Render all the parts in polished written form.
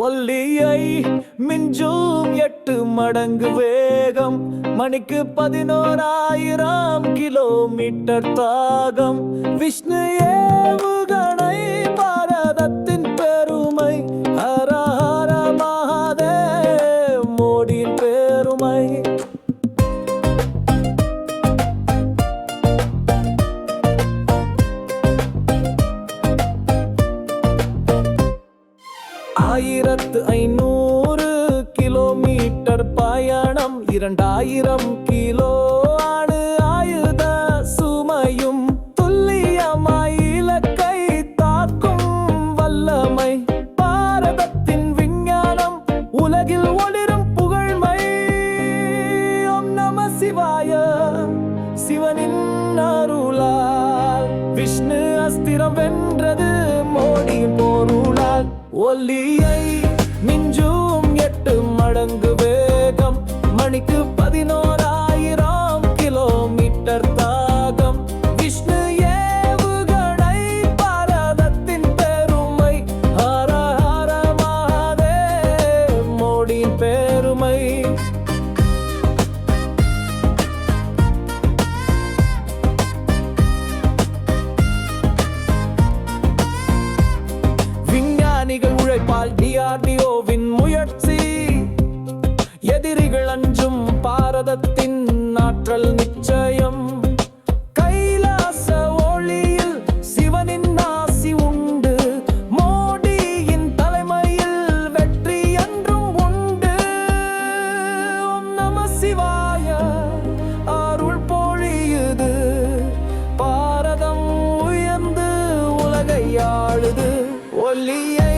ஒல்லியை மிஞ்சும் 8 மடங்கு வேகம், மணிக்கு 11,000 கிலோமீட்டர் தாகம். விஷ்ணு ஏவுகணை பாரதத்தின் பெருமை, ஹர ஹர மகாதேவ் மோடியின் பெருமை. ஆயிரத்து 500 கிலோமீட்டர் பயணம், 2000 கிலோ அணு ஆயுத சுமையும், துல்லியமாய் இலக்கை தாக்கும் வல்லமை. பாரதத்தின் விஞ்ஞானம் உலகில் ஒளிரும் புகழ்மை. ஓம் நம சிவாய, சிவனின் அருளால் விஷ்ணு அஸ்திரம் வென்றது மோடியின் பொருளால். ஒல்லியை மிஞ்சும் 8 மடங்கு வேகம், மணிக்கு 11,000 கிலோமீட்டர் தாகம். விஷ்ணு ஏவுகணை பாரதத்தின் பெருமை, ஹர ஹர மகாதேவ் மோடியின் பெருமை. விஞ்ஞானிகள் உழைப்பால் DRDOவின் முயற்சி, எதிரிகள் அஞ்சும் பாரதத்தின் ஆற்றல் நிச்சயம். கைலாச ஒளியில் சிவனின் ஆசி உண்டு, மோடியின் தலைமையில் வெற்றி என்றும் உண்டு. ஓம் நம சிவாய, அருள் பொழியுது, பாரதம் உயர்ந்து உலகை ஆளுது. ஒல்லியை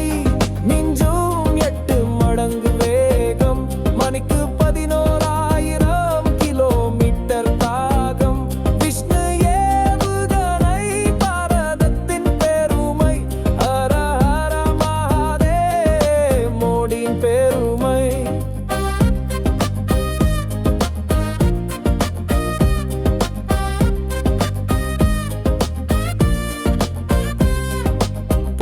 மிஞ்சும் 8 மடங்கு வேகம், மணிக்கு 11,000 கிலோமீட்டர் தாகம். விஷ்ணு ஏவுகணை பாரதத்தின் பெருமை, ஹர ஹர மகாதேவ் மோடியின் பெருமை.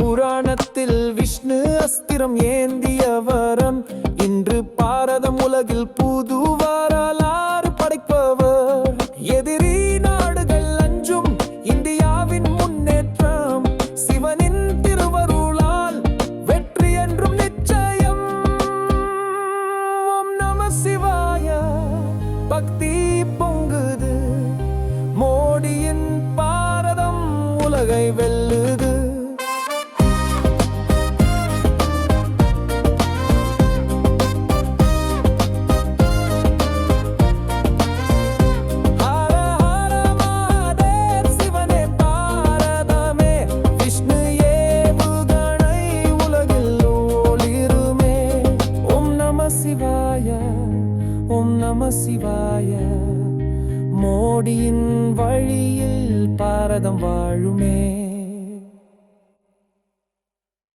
புராணத்தில் விஷ்ணு அஸ்திரம் ஏந்தியவரன், இன்று பாரதம் உலகில் புது வரலாறு படைப்பவர். எதிரி நாடுகள் அஞ்சும் இந்தியாவின் முன்னேற்றம், சிவனின் திருவருளால் வெற்றி என்றும் நிச்சயம். ஓம் நம சிவாய, பக்தி பொங்குது, மோடியின் பாரதம் உலகை வெல்லுது. ஓம் நம சிவாய, மோடியின் வழியில் பாரதம் வாழுமே.